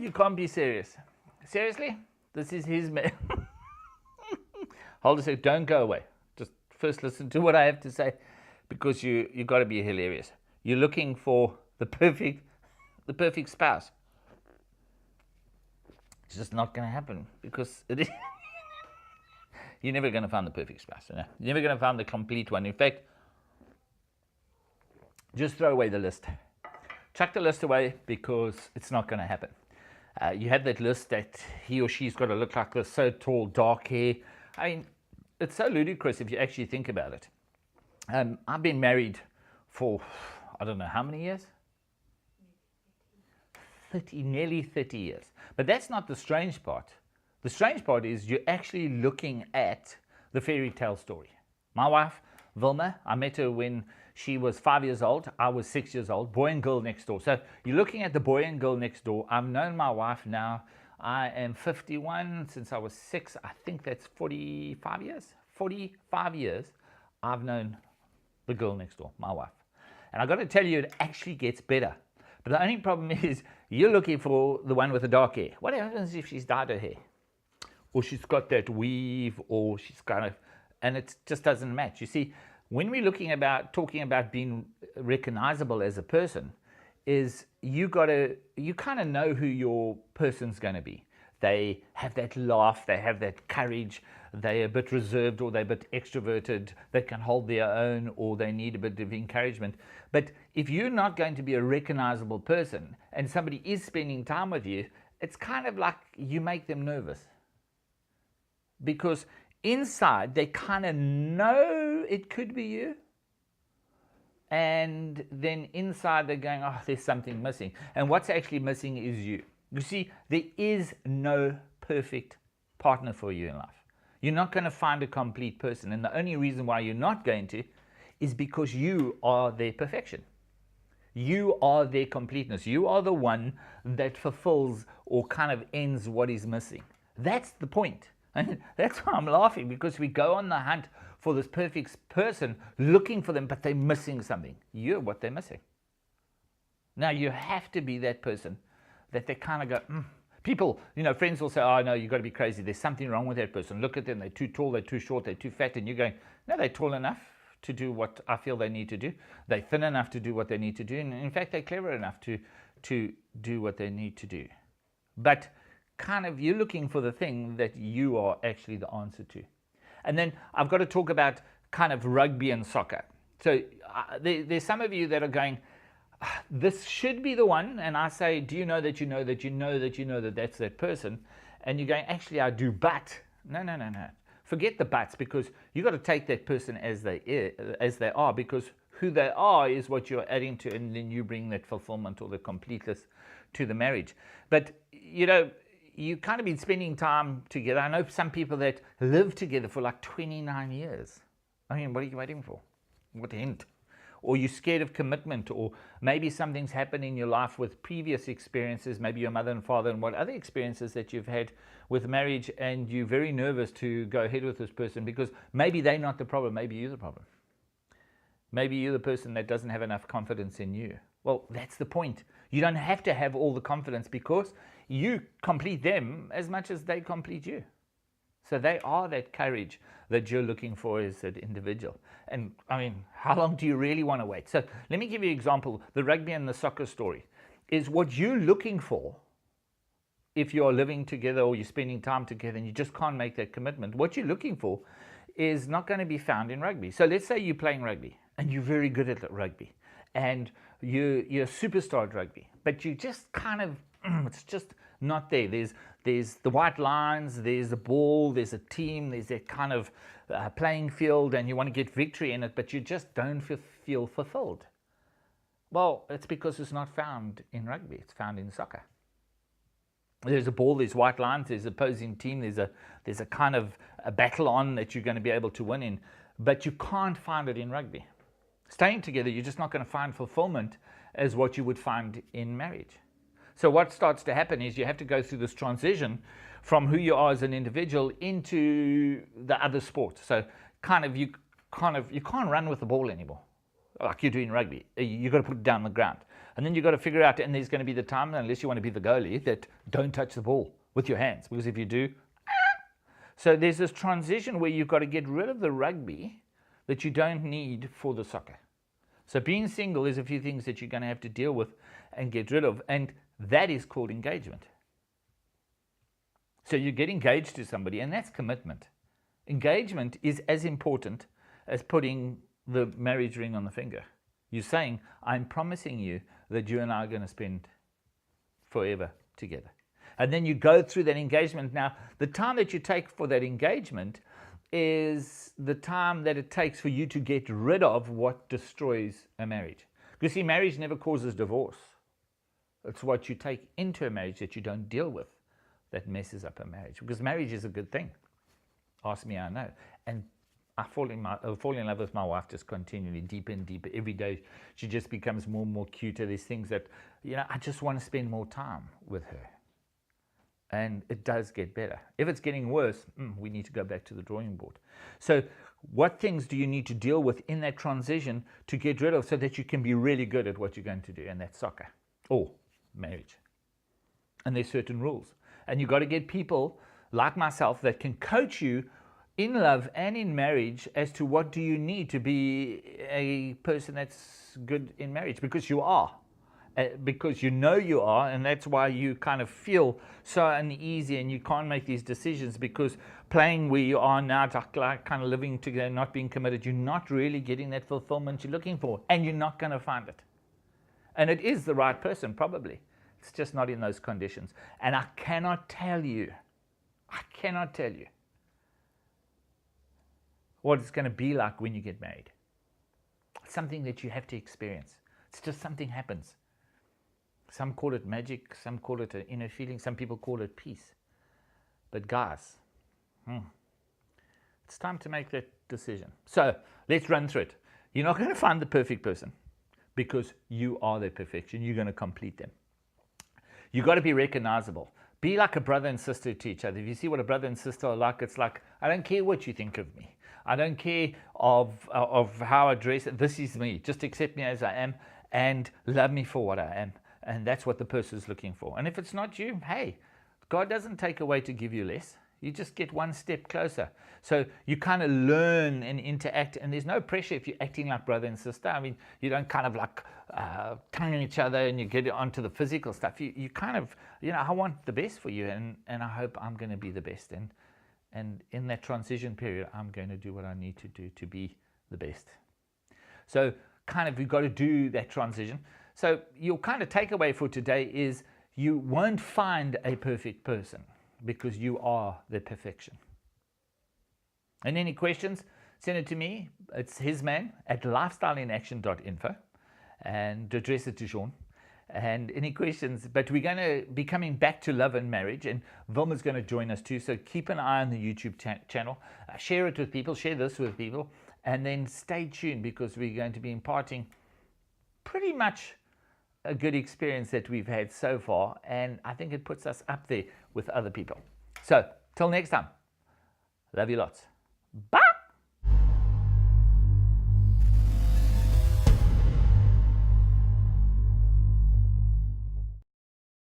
You can't be serious. Seriously? This is his man. Hold a sec, don't go away. Just first listen to what I have to say, because you got to be hilarious. You're looking for the perfect spouse. It's just not going to happen, because it is. You're never going to find the perfect spouse. You know? You're never going to find the complete one. In fact, just throw away the list. Chuck the list away, because it's not going to happen. You have that list that he or she's got to look like this, so tall, dark hair. I mean, it's so ludicrous if you actually think about it. I've been married for, I don't know how many years? 30, nearly 30 years. But that's not the strange part. The strange part is you're actually looking at the fairy tale story. My wife, Vilma, I met her when she was 5 years old. I was 6 years old. Boy and girl next door. So you're looking at the boy and girl next door. I've known my wife now. I am 51 since I was 6. I think that's 45 years. 45 years I've known the girl next door, my wife. And I've got to tell you, it actually gets better. But the only problem is you're looking for the one with the dark hair. What happens if she's dyed her hair? Or she's got that weave, or she's kind of, and it just doesn't match. You see, when we're talking about being recognizable as a person, is you kind of know who your person's going to be. They have that laugh, they have that courage, they're a bit reserved, or they're a bit extroverted, they can hold their own, or they need a bit of encouragement. But if you're not going to be a recognizable person and somebody is spending time with you, it's kind of like you make them nervous. Because inside they kind of know it could be you, and then inside they're going, oh, there's something missing. And what's actually missing is you. You see, there is no perfect partner for you in life. You're not going to find a complete person, and the only reason why you're not going to is because you are their perfection. You are their completeness. You are the one that fulfills or kind of ends what is missing. That's the point. And that's why I'm laughing, because we go on the hunt for this perfect person, looking for them, but they're missing something. You're what they're missing. Now, you have to be that person that they kind of go, People, friends will say, oh, no, you've got to be crazy. There's something wrong with that person. Look at them. They're too tall, they're too short, they're too fat. And you're going, no, they're tall enough to do what I feel they need to do. They're thin enough to do what they need to do. And in fact, they're clever enough to do what they need to do. But kind of you're looking for the thing that you are actually the answer to. And then I've got to talk about kind of rugby and soccer. So there's some of you that are going, this should be the one. And I say, do you know that you know that you know that you know that that's that person? And you're going, actually, I do, but no. Forget the buts, because you've got to take that person as they are, because who they are is what you're adding to, and then you bring that fulfillment or the completeness to the marriage. But, you kind of been spending time together. I know some people that live together for like 29 years. I mean, what are you waiting for? What hint? Or you're scared of commitment, or maybe something's happened in your life with previous experiences, maybe your mother and father and what other experiences that you've had with marriage, and you're very nervous to go ahead with this person because maybe they're not the problem, maybe you're the problem. Maybe you're the person that doesn't have enough confidence in you. Well, that's the point. You don't have to have all the confidence, because you complete them as much as they complete you. So they are that courage that you're looking for as an individual. And I mean, how long do you really want to wait? So let me give you an example. The rugby and the soccer story is what you're looking for if you're living together or you're spending time together and you just can't make that commitment. What you're looking for is not going to be found in rugby. So let's say you're playing rugby and you're very good at rugby and you're a superstar at rugby, but you just kind of, it's just not there. There's the white lines, there's the ball, there's a team, there's that kind of playing field, and you want to get victory in it, but you just don't feel fulfilled. Well, it's because it's not found in rugby, it's found in soccer. There's a ball, there's white lines, there's opposing team, there's a kind of a battle on that you're going to be able to win in, but you can't find it in rugby. Staying together, you're just not going to find fulfillment as what you would find in marriage. So what starts to happen is you have to go through this transition from who you are as an individual into the other sport. So you can't run with the ball anymore like you do in rugby. You've got to put it down on the ground. And then you've got to figure out, and there's going to be the time, unless you want to be the goalie, that don't touch the ball with your hands, because if you do, so there's this transition where you've got to get rid of the rugby that you don't need for the soccer. So being single is a few things that you're going to have to deal with and get rid of, and that is called engagement. So you get engaged to somebody, and that's commitment. Engagement is as important as putting the marriage ring on the finger. You're saying, I'm promising you that you and I are going to spend forever together. And then you go through that engagement. Now, the time that you take for that engagement is the time that it takes for you to get rid of what destroys a marriage. Because see, marriage never causes divorce. It's what you take into a marriage that you don't deal with that messes up a marriage. Because marriage is a good thing. Ask me, I know. And I fall in love with my wife just continually, deeper and deeper. Every day she just becomes more and more cuter. There's things that, I just want to spend more time with her. And it does get better. If it's getting worse, we need to go back to the drawing board. So what things do you need to deal with in that transition to get rid of so that you can be really good at what you're going to do? And that's soccer or marriage. And there's certain rules. And you've got to get people like myself that can coach you in love and in marriage as to what do you need to be a person that's good in marriage, because you are. Because you are, and that's why you kind of feel so uneasy and you can't make these decisions, because playing where you are now, like kind of living together, not being committed, you're not really getting that fulfillment you're looking for, and you're not going to find it. And it is the right person, probably. It's just not in those conditions. And I cannot tell you what it's going to be like when you get married. It's something that you have to experience. It's just something happens. Some call it magic, some call it an inner feeling, some people call it peace. But guys, it's time to make that decision. So let's run through it. You're not going to find the perfect person because you are their perfection. You're going to complete them. You've got to be recognizable. Be like a brother and sister to each other. If you see what a brother and sister are like, it's like, I don't care what you think of me. I don't care of how I dress. This is me. Just accept me as I am and love me for what I am. And that's what the person is looking for. And if it's not you, hey, God doesn't take away to give you less. You just get one step closer. So you kind of learn and interact, and there's no pressure if you're acting like brother and sister. I mean, you don't kind of like tongue each other and you get onto the physical stuff. You kind of, I want the best for you, and I hope I'm going to be the best. And in that transition period, I'm going to do what I need to do to be the best. So kind of, you've got to do that transition. So your kind of takeaway for today is you won't find a perfect person because you are the perfection. And any questions, send it to me. It's HISMAN@lifestyleinAction.info and address it to Sean. And any questions, but we're going to be coming back to love and marriage, and Vilma's going to join us too. So keep an eye on the YouTube channel, share it with people, share this with people, and then stay tuned because we're going to be imparting pretty much a good experience that we've had so far, and I think it puts us up there with other people. So till next time, love you lots. Bye.